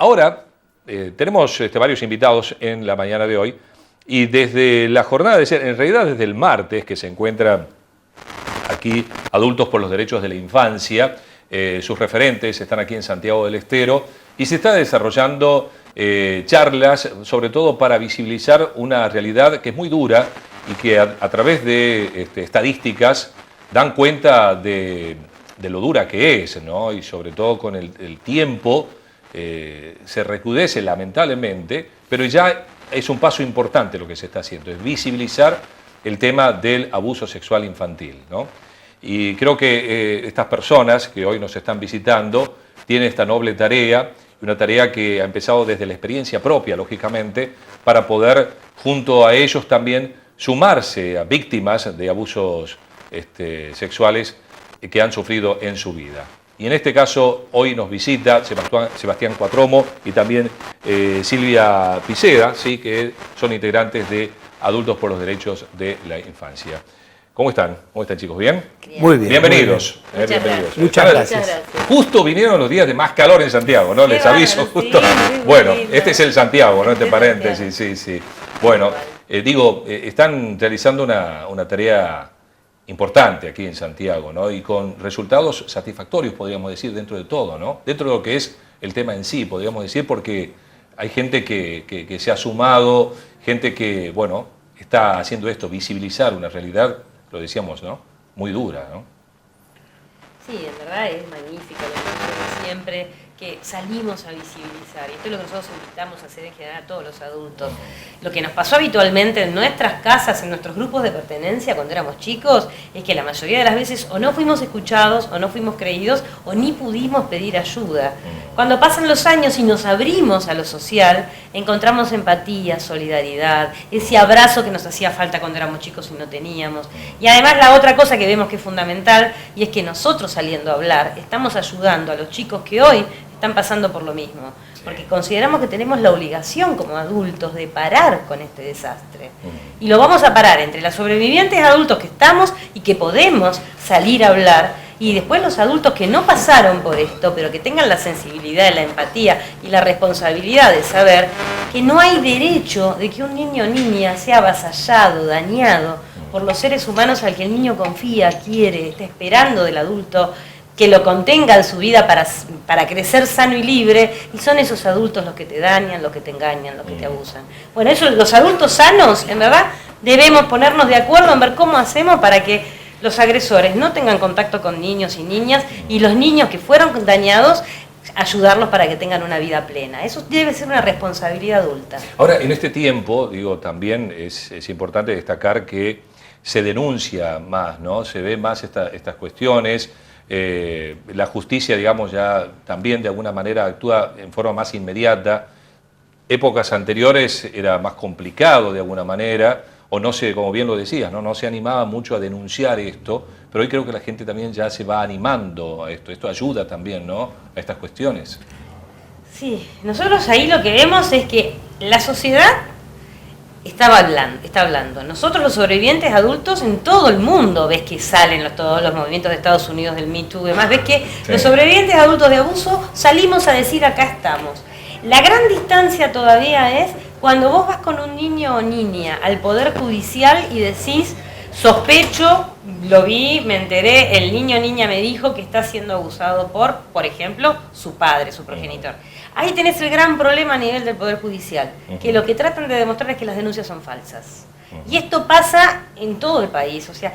Ahora tenemos varios invitados en la mañana de hoy y desde la jornada en realidad desde el martes que se encuentran aquí Adultos por los Derechos de la Infancia, sus referentes están aquí en Santiago del Estero y se está desarrollando charlas sobre todo para visibilizar una realidad que es muy dura y que a través de estadísticas dan cuenta de lo dura que es, ¿no? Y sobre todo con el tiempo se recrudece lamentablemente, pero ya es un paso importante lo que se está haciendo, es visibilizar el tema del abuso sexual infantil, ¿no? Y creo que estas personas que hoy nos están visitando tienen esta noble tarea, una tarea que ha empezado desde la experiencia propia, lógicamente, para poder junto a ellos también sumarse a víctimas de abusos sexuales que han sufrido en su vida. Y en este caso hoy nos visita Sebastián Cuatromo y también Silvia Piceda, ¿sí? Que son integrantes de Adultos por los Derechos de la Infancia. ¿Cómo están? ¿Cómo están, chicos? ¿Bien? Muy bien. Bienvenidos. Muy bien. Bienvenidos. Muchas gracias. Justo vinieron los días de más calor en Santiago, ¿no? Les aviso justo. Sí, bueno, lindo. este es el Santiago, ¿no? Entre paréntesis, sí. Bueno, están realizando una tarea importante aquí en Santiago, ¿no? Y con resultados satisfactorios, podríamos decir, dentro de todo, ¿no? Dentro de lo que es el tema en sí, podríamos decir, porque hay gente que se ha sumado, gente que, bueno, está haciendo esto, visibilizar una realidad, lo decíamos, ¿no? Muy dura, ¿no? Sí, en verdad es magnífico lo que hacemos siempre, que salimos a visibilizar. Y esto es lo que nosotros invitamos a hacer en general a todos los adultos. Lo que nos pasó habitualmente en nuestras casas, en nuestros grupos de pertenencia cuando éramos chicos, es que la mayoría de las veces o no fuimos escuchados, o no fuimos creídos, o ni pudimos pedir ayuda. Cuando pasan los años y nos abrimos a lo social, encontramos empatía, solidaridad, ese abrazo que nos hacía falta cuando éramos chicos y no teníamos. Y además la otra cosa que vemos que es fundamental, y es que nosotros saliendo a hablar, estamos ayudando a los chicos que hoy están pasando por lo mismo, porque consideramos que tenemos la obligación como adultos de parar con este desastre. Y lo vamos a parar entre los sobrevivientes adultos que estamos y que podemos salir a hablar, y después los adultos que no pasaron por esto, pero que tengan la sensibilidad, la empatía y la responsabilidad de saber que no hay derecho de que un niño o niña sea avasallado, dañado por los seres humanos al que el niño confía, quiere, está esperando del adulto que lo contenga en su vida para crecer sano y libre, y son esos adultos los que te dañan, los que te engañan, los que te abusan. Bueno, eso, los adultos sanos, en verdad, debemos ponernos de acuerdo en ver cómo hacemos para que los agresores no tengan contacto con niños y niñas, y los niños que fueron dañados, ayudarlos para que tengan una vida plena. Eso debe ser una responsabilidad adulta. Ahora, en este tiempo, digo, también es importante destacar que se denuncia más, ¿no? Se ve más estas cuestiones. La justicia, digamos, ya también de alguna manera actúa en forma más inmediata. Épocas anteriores era más complicado de alguna manera, o no se, como bien lo decías, no se animaba mucho a denunciar esto, pero hoy creo que la gente también ya se va animando a esto. Esto ayuda también, ¿no?, a estas cuestiones. Sí, nosotros ahí lo que vemos es que la sociedad está hablando. Nosotros los sobrevivientes adultos en todo el mundo ves que salen todos los movimientos de Estados Unidos del Me Too y demás, ves que los sobrevivientes adultos de abuso salimos a decir acá estamos. La gran distancia todavía es cuando vos vas con un niño o niña al Poder Judicial y decís, sospecho, lo vi, me enteré, el niño o niña me dijo que está siendo abusado por ejemplo, su padre, su progenitor. Ahí tenés el gran problema a nivel del Poder Judicial, que lo que tratan de demostrar es que las denuncias son falsas. Y esto pasa en todo el país, o sea,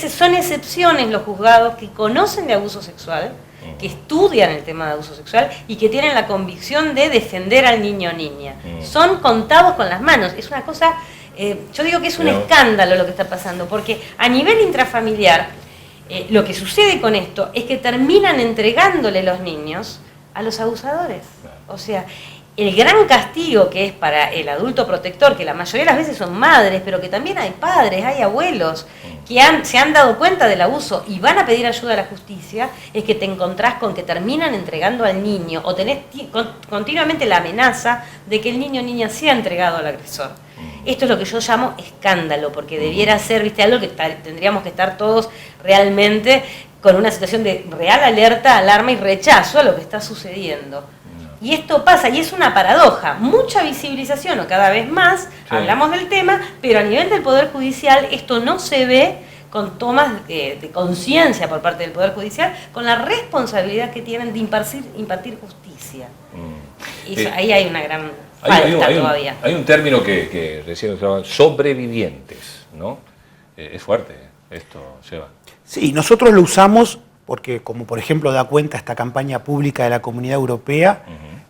son excepciones los juzgados que conocen de abuso sexual, que estudian el tema de abuso sexual y que tienen la convicción de defender al niño o niña. Son contados con las manos, es una cosa, yo digo que es un escándalo lo que está pasando, porque a nivel intrafamiliar, lo que sucede con esto es que terminan entregándole los niños a los abusadores. O sea, el gran castigo que es para el adulto protector, que la mayoría de las veces son madres, pero que también hay padres, hay abuelos, que se han dado cuenta del abuso y van a pedir ayuda a la justicia, es que te encontrás con que terminan entregando al niño, o tenés continuamente la amenaza de que el niño o niña sea entregado al agresor. Esto es lo que yo llamo escándalo, porque debiera ser, ¿viste?, algo que tendríamos que estar todos realmente con una situación de real alerta, alarma y rechazo a lo que está sucediendo. Y esto pasa, y es una paradoja, mucha visibilización o cada vez más, hablamos del tema, pero a nivel del Poder Judicial esto no se ve con tomas de conciencia por parte del Poder Judicial, con la responsabilidad que tienen de impartir justicia. Y ahí hay una gran falta todavía. Hay un término que recién usaban, sobrevivientes, ¿no? Es fuerte esto, Seba. Sí, nosotros lo usamos porque, como por ejemplo da cuenta esta campaña pública de la Comunidad Europea,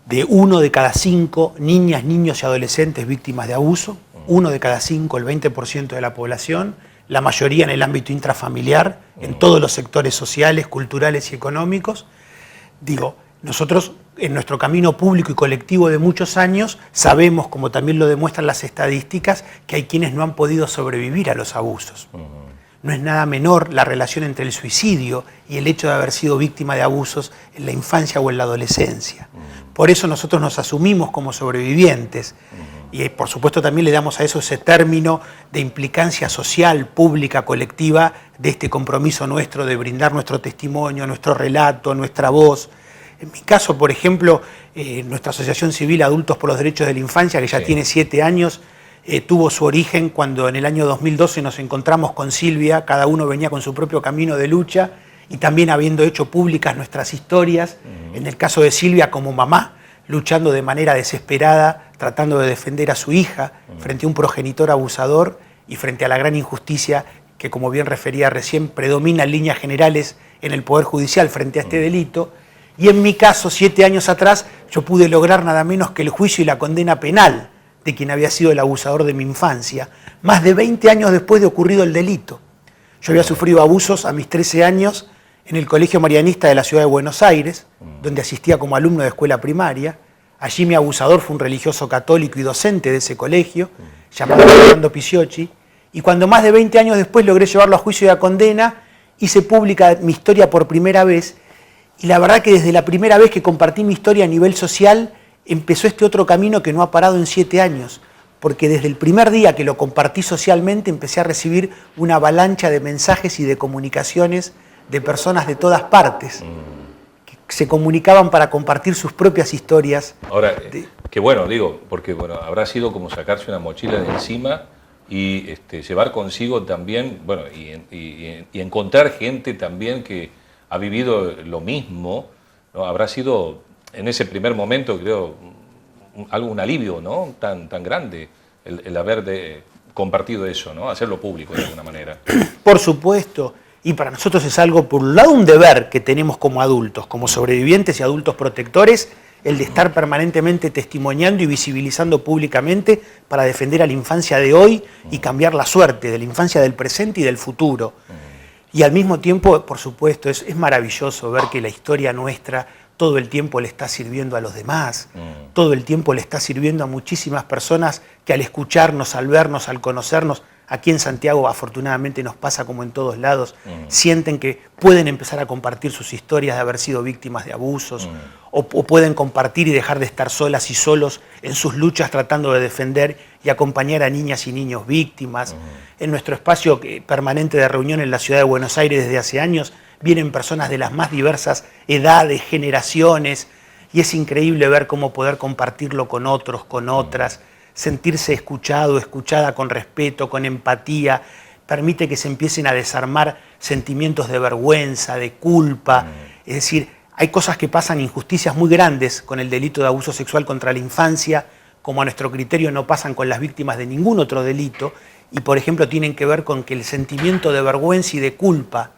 de 1 de cada 5 niñas, niños y adolescentes víctimas de abuso, 1 de cada 5, el 20% de la población, la mayoría en el ámbito intrafamiliar, en todos los sectores sociales, culturales y económicos. Digo, nosotros en nuestro camino público y colectivo de muchos años sabemos, como también lo demuestran las estadísticas, que hay quienes no han podido sobrevivir a los abusos. No es nada menor la relación entre el suicidio y el hecho de haber sido víctima de abusos en la infancia o en la adolescencia. Por eso nosotros nos asumimos como sobrevivientes y por supuesto también le damos a eso ese término de implicancia social, pública, colectiva, de este compromiso nuestro de brindar nuestro testimonio, nuestro relato, nuestra voz. En mi caso, por ejemplo, nuestra Asociación Civil Adultos por los Derechos de la Infancia, que ya tiene 7 años, tuvo su origen cuando en el año 2012 nos encontramos con Silvia, cada uno venía con su propio camino de lucha y también habiendo hecho públicas nuestras historias, en el caso de Silvia como mamá, luchando de manera desesperada, tratando de defender a su hija frente a un progenitor abusador y frente a la gran injusticia que, como bien refería recién, predomina en líneas generales en el Poder Judicial frente a este delito. Y en mi caso, 7 años atrás, yo pude lograr nada menos que el juicio y la condena penal de quien había sido el abusador de mi infancia, más de 20 años después de ocurrido el delito. Yo había sufrido abusos a mis 13 años en el Colegio Marianista de la Ciudad de Buenos Aires, donde asistía como alumno de escuela primaria. Allí mi abusador fue un religioso católico y docente de ese colegio, llamado Fernando Picciocchi, y cuando más de 20 años después logré llevarlo a juicio y a condena, hice pública mi historia por primera vez, y la verdad que desde la primera vez que compartí mi historia a nivel social, empezó este otro camino que no ha parado en 7 años, porque desde el primer día que lo compartí socialmente empecé a recibir una avalancha de mensajes y de comunicaciones de personas de todas partes que se comunicaban para compartir sus propias historias. Ahora, qué bueno, digo, porque bueno, habrá sido como sacarse una mochila de encima y llevar consigo también, bueno, y encontrar gente también que ha vivido lo mismo, ¿no? Habrá sido en ese primer momento, creo, un alivio, ¿no? tan grande el haber compartido eso, ¿no? Hacerlo público de alguna manera. Por supuesto, y para nosotros es algo, por un lado, un deber que tenemos como adultos, como sobrevivientes y adultos protectores, el de estar permanentemente testimoniando y visibilizando públicamente para defender a la infancia de hoy y cambiar la suerte de la infancia del presente y del futuro. Y al mismo tiempo, por supuesto, es maravilloso ver que la historia nuestra todo el tiempo le está sirviendo a los demás, todo el tiempo le está sirviendo a muchísimas personas que al escucharnos, al vernos, al conocernos, aquí en Santiago afortunadamente nos pasa como en todos lados, sienten que pueden empezar a compartir sus historias de haber sido víctimas de abusos, o pueden compartir y dejar de estar solas y solos en sus luchas tratando de defender y acompañar a niñas y niños víctimas. En nuestro espacio permanente de reunión en la ciudad de Buenos Aires desde hace años, vienen personas de las más diversas edades, generaciones, y es increíble ver cómo poder compartirlo con otros, con otras, sentirse escuchado, escuchada con respeto, con empatía, permite que se empiecen a desarmar sentimientos de vergüenza, de culpa. Es decir, hay cosas que pasan, injusticias muy grandes con el delito de abuso sexual contra la infancia, como a nuestro criterio no pasan con las víctimas de ningún otro delito, y por ejemplo tienen que ver con que el sentimiento de vergüenza y de culpa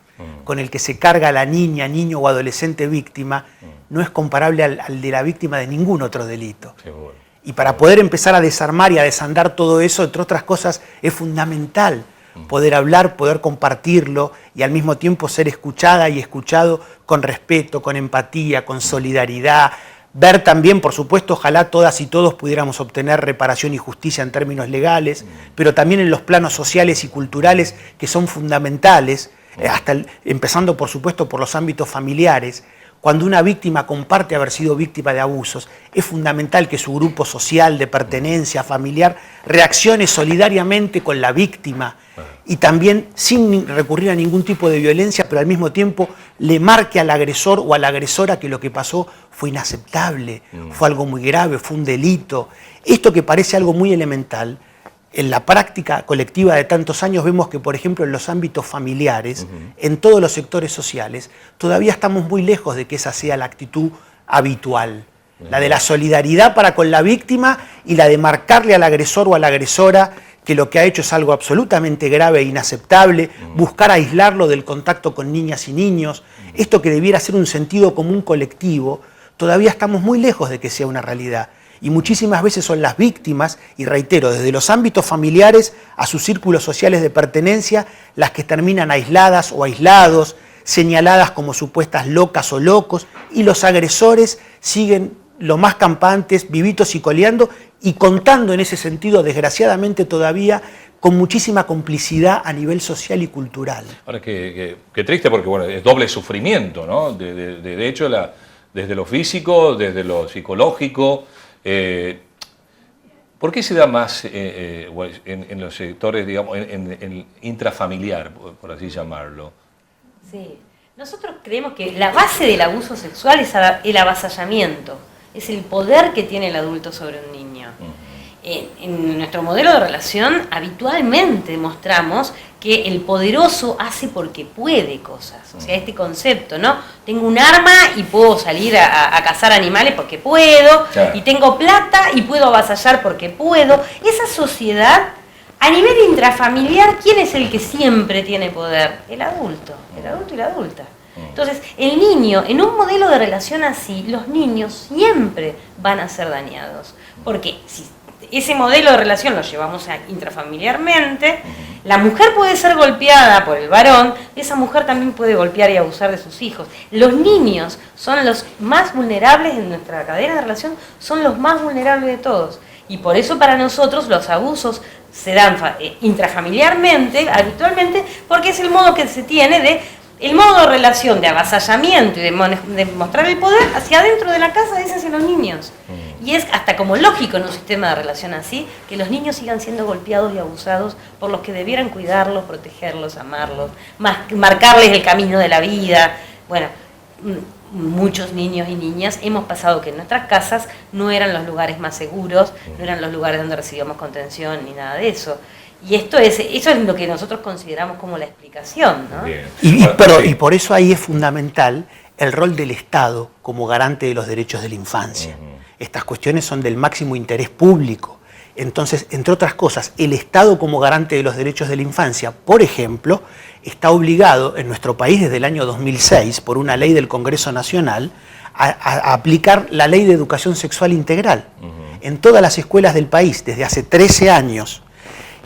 con el que se carga la niña, niño o adolescente víctima, no es comparable al de la víctima de ningún otro delito. Seguro. Y para poder empezar a desarmar y a desandar todo eso, entre otras cosas, es fundamental poder hablar, poder compartirlo y al mismo tiempo ser escuchada y escuchado con respeto, con empatía, con solidaridad. Ver también, por supuesto, ojalá todas y todos pudiéramos obtener reparación y justicia en términos legales, pero también en los planos sociales y culturales que son fundamentales, empezando por supuesto por los ámbitos familiares, cuando una víctima comparte haber sido víctima de abusos, es fundamental que su grupo social, de pertenencia, familiar, reaccione solidariamente con la víctima y también sin recurrir a ningún tipo de violencia, pero al mismo tiempo le marque al agresor o a la agresora que lo que pasó fue inaceptable, fue algo muy grave, fue un delito. Esto que parece algo muy elemental, en la práctica colectiva de tantos años vemos que, por ejemplo, en los ámbitos familiares, en todos los sectores sociales, todavía estamos muy lejos de que esa sea la actitud habitual. La de la solidaridad para con la víctima y la de marcarle al agresor o a la agresora que lo que ha hecho es algo absolutamente grave e inaceptable, buscar aislarlo del contacto con niñas y niños. Esto que debiera ser un sentido común colectivo, todavía estamos muy lejos de que sea una realidad. Y muchísimas veces son las víctimas, y reitero, desde los ámbitos familiares a sus círculos sociales de pertenencia, las que terminan aisladas o aislados, señaladas como supuestas locas o locos, y los agresores siguen lo más campantes, vivitos y coleando, y contando en ese sentido, desgraciadamente todavía, con muchísima complicidad a nivel social y cultural. Ahora, qué triste, porque bueno, es doble sufrimiento, ¿no? De hecho, desde lo físico, desde lo psicológico. ¿Por qué se da más en los sectores, digamos, en el intrafamiliar, por así llamarlo? Sí, nosotros creemos que la base del abuso sexual es el avasallamiento, es el poder que tiene el adulto sobre un niño. En nuestro modelo de relación habitualmente demostramos que el poderoso hace porque puede cosas. O sea, este concepto, ¿no? Tengo un arma y puedo salir a cazar animales porque puedo, claro. Y tengo plata y puedo avasallar porque puedo. Esa sociedad, a nivel intrafamiliar, ¿quién es el que siempre tiene poder? El adulto y la adulta. Entonces, el niño, en un modelo de relación así, los niños siempre van a ser dañados. Porque si ese modelo de relación lo llevamos intrafamiliarmente, la mujer puede ser golpeada por el varón, esa mujer también puede golpear y abusar de sus hijos. Los niños son los más vulnerables en nuestra cadena de relación, son los más vulnerables de todos. Y por eso para nosotros los abusos se dan intrafamiliarmente, habitualmente, porque es el modo que se tiene el modo de relación de avasallamiento y de mostrar el poder hacia adentro de la casa es hacia los niños. Y es hasta como lógico en un sistema de relación así, que los niños sigan siendo golpeados y abusados por los que debieran cuidarlos, protegerlos, amarlos, marcarles el camino de la vida. Bueno, muchos niños y niñas hemos pasado que en nuestras casas no eran los lugares más seguros, no eran los lugares donde recibíamos contención ni nada de eso. Y eso es lo que nosotros consideramos como la explicación, ¿no? Y por eso ahí es fundamental el rol del Estado como garante de los derechos de la infancia. Estas cuestiones son del máximo interés público. Entonces, entre otras cosas, el Estado como garante de los derechos de la infancia, por ejemplo, está obligado en nuestro país desde el año 2006, por una ley del Congreso Nacional, a aplicar la Ley de Educación Sexual Integral en todas las escuelas del país desde hace 13 años.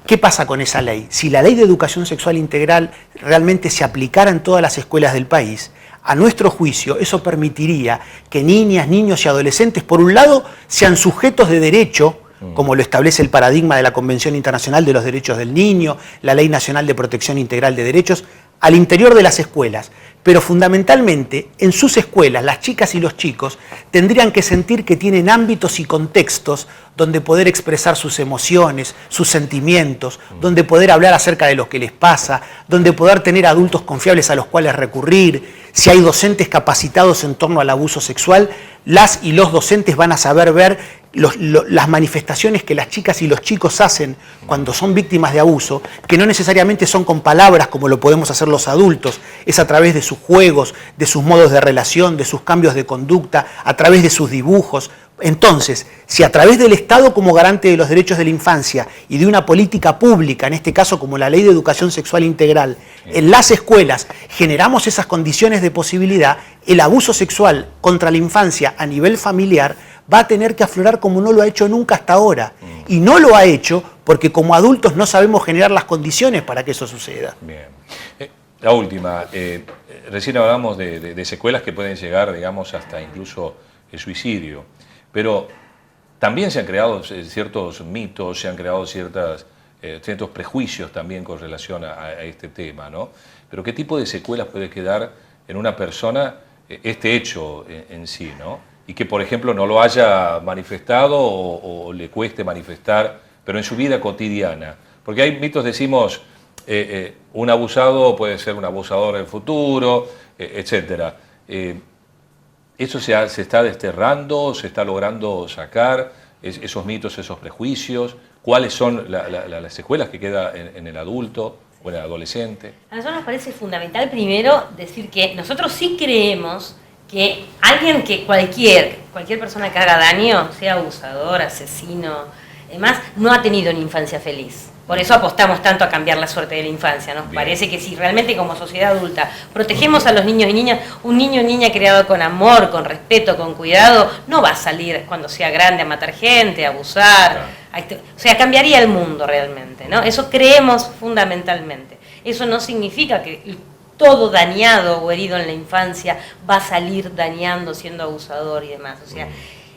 ¿Qué pasa con esa ley? Si la Ley de Educación Sexual Integral realmente se aplicara en todas las escuelas del país, a nuestro juicio, eso permitiría que niñas, niños y adolescentes, por un lado, sean sujetos de derecho, como lo establece el paradigma de la Convención Internacional de los Derechos del Niño, la Ley Nacional de Protección Integral de Derechos, al interior de las escuelas. Pero fundamentalmente, en sus escuelas, las chicas y los chicos tendrían que sentir que tienen ámbitos y contextos donde poder expresar sus emociones, sus sentimientos, donde poder hablar acerca de lo que les pasa, donde poder tener adultos confiables a los cuales recurrir. Si hay docentes capacitados en torno al abuso sexual, las y los docentes van a saber ver las manifestaciones que las chicas y los chicos hacen cuando son víctimas de abuso, que no necesariamente son con palabras como lo podemos hacer los adultos, es a través de sus juegos, de sus modos de relación, de sus cambios de conducta, a través de sus dibujos. Entonces, si a través del Estado como garante de los derechos de la infancia y de una política pública, en este caso como la Ley de Educación Sexual Integral, en las escuelas generamos esas condiciones de posibilidad, el abuso sexual contra la infancia a nivel familiar va a tener que aflorar como no lo ha hecho nunca hasta ahora. Y no lo ha hecho porque como adultos no sabemos generar las condiciones para que eso suceda. Bien. La última, recién hablamos de secuelas que pueden llegar, digamos, hasta incluso el suicidio. Pero también se han creado ciertos mitos, se han creado ciertos prejuicios también con relación a este tema, ¿no? Pero ¿qué tipo de secuelas puede quedar en una persona este hecho en sí, ¿no? Y que, por ejemplo, no lo haya manifestado o le cueste manifestar, pero en su vida cotidiana. Porque hay mitos, decimos, un abusado puede ser un abusador en el futuro, etc. ¿Eso se está desterrando, se está logrando sacar esos mitos, esos prejuicios? ¿Cuáles son las secuelas que quedan en el adulto o en el adolescente? A nosotros nos parece fundamental primero decir que nosotros sí creemos que alguien que cualquier persona que haga daño, sea abusador, asesino, demás, no ha tenido una infancia feliz. Por eso apostamos tanto a cambiar la suerte de la infancia. Nos parece que si realmente como sociedad adulta protegemos a los niños y niñas, un niño o niña criado con amor, con respeto, con cuidado, no va a salir cuando sea grande a matar gente, a abusar. O sea, cambiaría el mundo realmente, ¿no? Eso creemos fundamentalmente. Eso no significa que todo dañado o herido en la infancia va a salir dañando, siendo abusador y demás. O sea,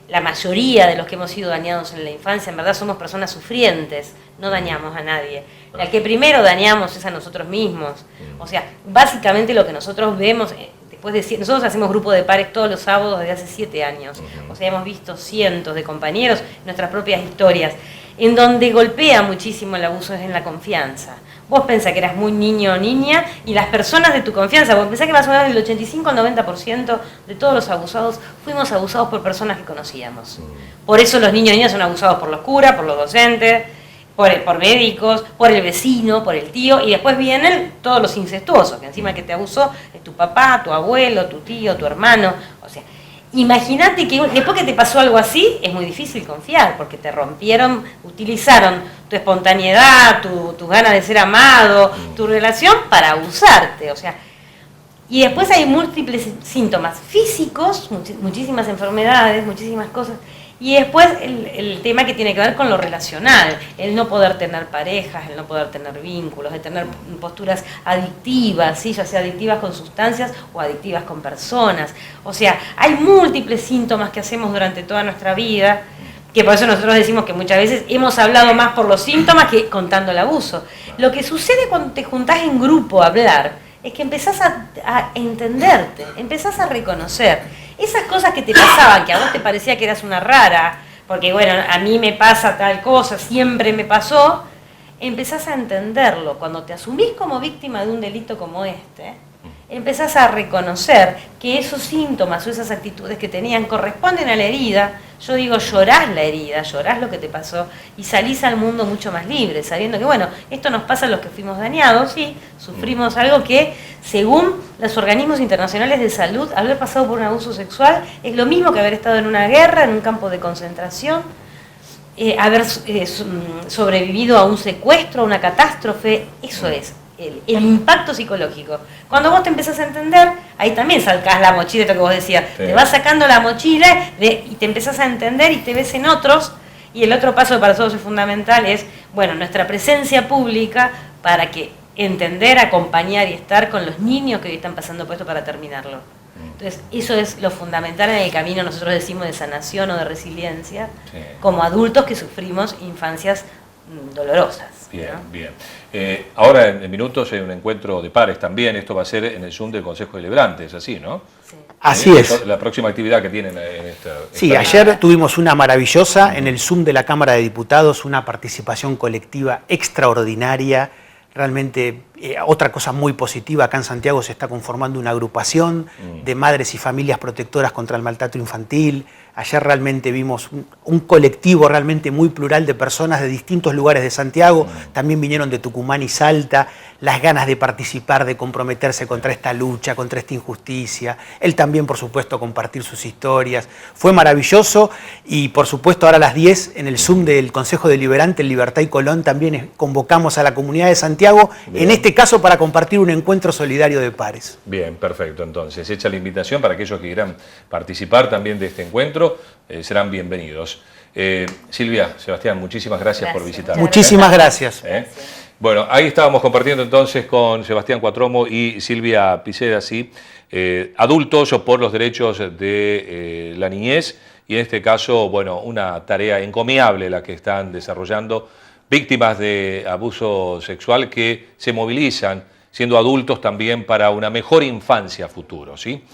la mayoría de los que hemos sido dañados en la infancia, en verdad somos personas sufrientes, no dañamos a nadie. La que primero dañamos es a nosotros mismos. O sea, básicamente lo que nosotros vemos, nosotros hacemos grupo de pares todos los sábados desde hace 7 años. O sea, hemos visto cientos de compañeros, nuestras propias historias, en donde golpea muchísimo el abuso es en la confianza. Vos pensás que eras muy niño o niña y las personas de tu confianza, vos pensás que más o menos el 85 al 90% de todos los abusados fuimos abusados por personas que conocíamos. Por eso los niños y niñas son abusados por los curas, por los docentes, por médicos, por el vecino, por el tío, y después vienen todos los incestuosos, que encima el que te abusó es tu papá, tu abuelo, tu tío, tu hermano. O sea, imagínate que después que te pasó algo así, es muy difícil confiar, porque te rompieron, utilizaron tu espontaneidad, tus ganas de ser amado, tu relación para abusarte. O sea, y después hay múltiples síntomas físicos, muchísimas enfermedades, muchísimas cosas. Y después el tema que tiene que ver con lo relacional, el no poder tener parejas, el no poder tener vínculos, el tener posturas adictivas, ¿sí? Ya sea adictivas con sustancias o adictivas con personas. O sea, hay múltiples síntomas que hacemos durante toda nuestra vida, que por eso nosotros decimos que muchas veces hemos hablado más por los síntomas que contando el abuso. Lo que sucede cuando te juntás en grupo a hablar es que empezás a entenderte, empezás a reconocer esas cosas que te pasaban, que a vos te parecía que eras una rara, porque bueno, a mí me pasa tal cosa, siempre me pasó, empezás a entenderlo. Cuando te asumís como víctima de un delito como este, empezás a reconocer que esos síntomas o esas actitudes que tenían corresponden a la herida. Yo digo, llorás la herida, llorás lo que te pasó y salís al mundo mucho más libre, sabiendo que bueno, esto nos pasa a los que fuimos dañados, sí, sufrimos algo que según los organismos internacionales de salud, haber pasado por un abuso sexual es lo mismo que haber estado en una guerra, en un campo de concentración, haber sobrevivido a un secuestro, a una catástrofe. Eso es el impacto psicológico. Cuando vos te empezás a entender, ahí también sacás la mochila, esto que vos decías, te vas sacando la mochila y te empezás a entender y te ves en otros. Y el otro paso para nosotros es fundamental, es bueno, nuestra presencia pública para que entender, acompañar y estar con los niños que hoy están pasando por esto para terminarlo. Entonces, eso es lo fundamental en el camino, nosotros decimos, de sanación o de resiliencia, como adultos que sufrimos infancias dolorosas. Bien, ¿no? bien. Ahora en minutos hay un encuentro de pares también, esto va a ser en el Zoom del Consejo Deliberante, es así, ¿no? Sí. Así es. La próxima actividad que tienen en esta... Sí, ayer tuvimos una maravillosa en el Zoom de la Cámara de Diputados, una participación colectiva extraordinaria. Realmente otra cosa muy positiva, acá en Santiago se está conformando una agrupación de madres y familias protectoras contra el maltrato infantil. Ayer realmente vimos un colectivo realmente muy plural de personas de distintos lugares de Santiago. También vinieron de Tucumán y Salta, las ganas de participar, de comprometerse contra esta lucha, contra esta injusticia. Él también, por supuesto, compartir sus historias. Fue maravilloso y, por supuesto, ahora a las 10 en el Zoom del Consejo Deliberante, en Libertad y Colón, también convocamos a la comunidad de Santiago, en este caso para compartir un encuentro solidario de pares. Bien, perfecto. Entonces, hecha la invitación para aquellos que quieran participar también de este encuentro, serán bienvenidos. Silvia, Sebastián, muchísimas gracias por visitarnos. Muchísimas gracias. Bueno, ahí estábamos compartiendo entonces con Sebastián Cuatromo y Silvia Piceda, sí, adultos por los derechos de la niñez, y en este caso, bueno, una tarea encomiable la que están desarrollando, víctimas de abuso sexual que se movilizan siendo adultos también para una mejor infancia a futuro, ¿sí?